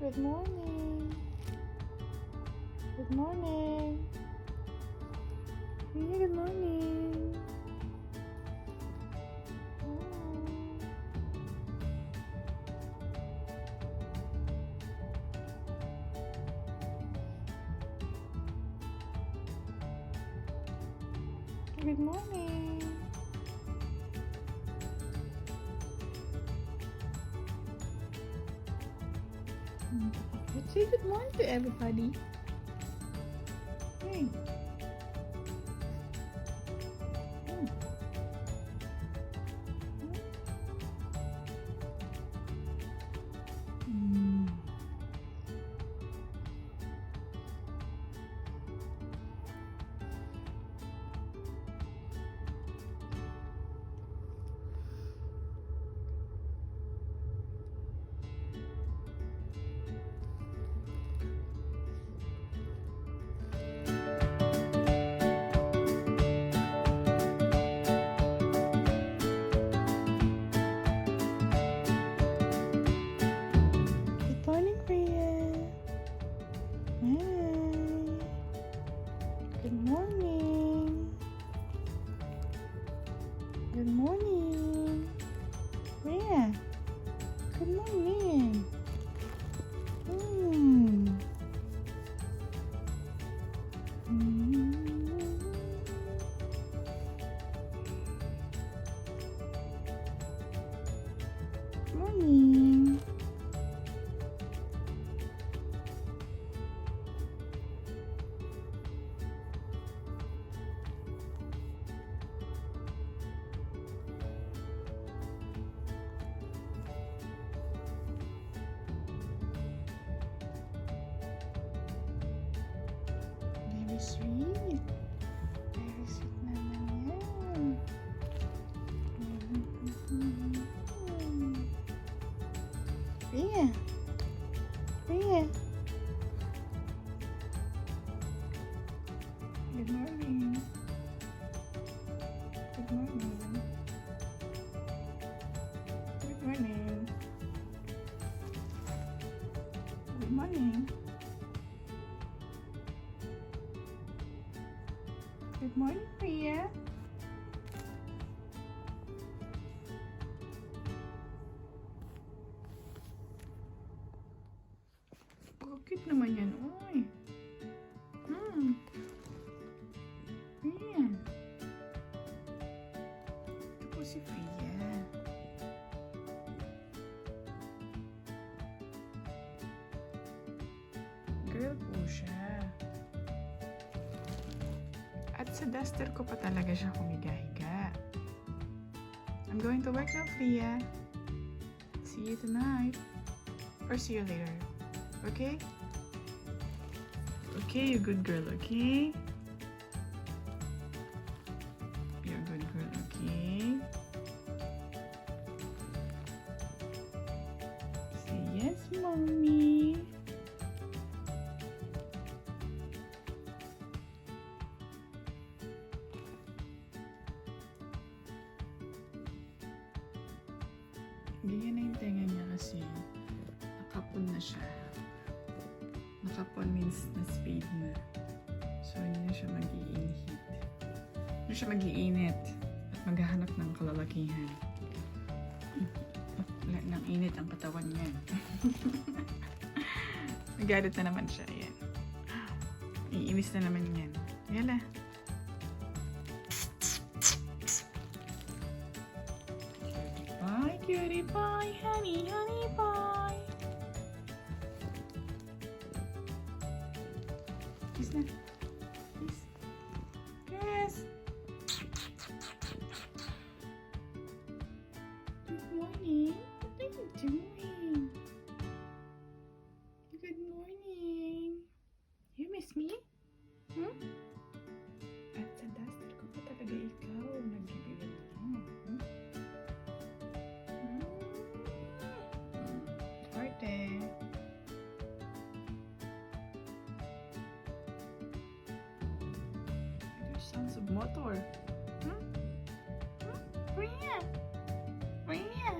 Good morning. Good morning. Freya, good morning. Good morning. Let's say good morning to everybody. Hey. Good morning, Freya. Hi. Good morning. Good morning. Freya. Good morning. Morning. Very sweet. Very sweet naman yan. Freya. Freya. Good morning. Good morning. Good morning. Good morning. Good morning, Freya. Bakit naman yan? Uy. Freya. Ito po si Freya. Girl po siya. At sa duster ko pa talaga siya humiga-higa. I'm going to work now, Freya. See you tonight. Or see you later. Okay? Okay, you good girl, okay? You're a good girl, okay? Say yes, mommy. Ganyan na yung tenga niya kasi nakapon na siya. Nakapon means na-spade na. So, hindi na siya mag-i-inhit. Hindi siya mag-iinit at maghahanap ng kalalakihan. Wala nang init ang katawan niya. Nagalit na naman siya. Ayan. Iinis na naman yan. Yala. Bye, cutie pie, honey, honey pie. Kiss na. Kiss. Kiss. Good morning. What are you doing? Good morning. You miss me? At sa duster ko pa talaga ikaw nagbibigay mo. Arte. There's sounds of motor. Freya. Freya.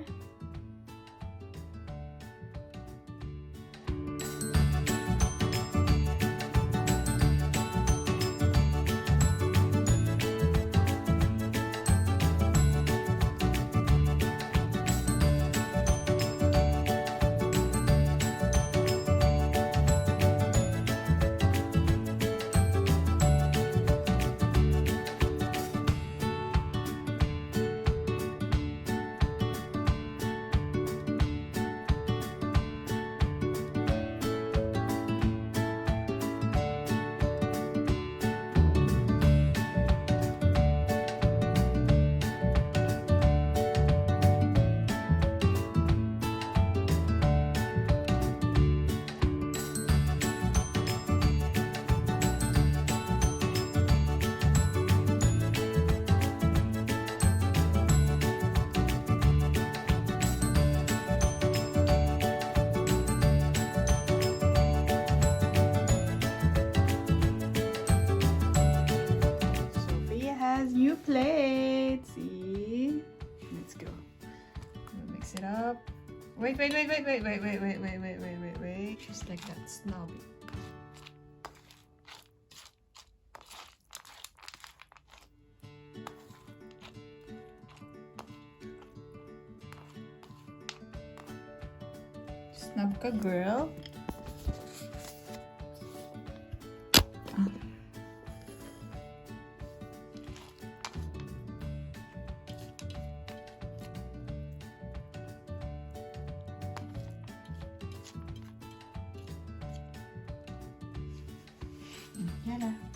it up. Wait. She's like that snobby. Snob ka, girl. Yan na.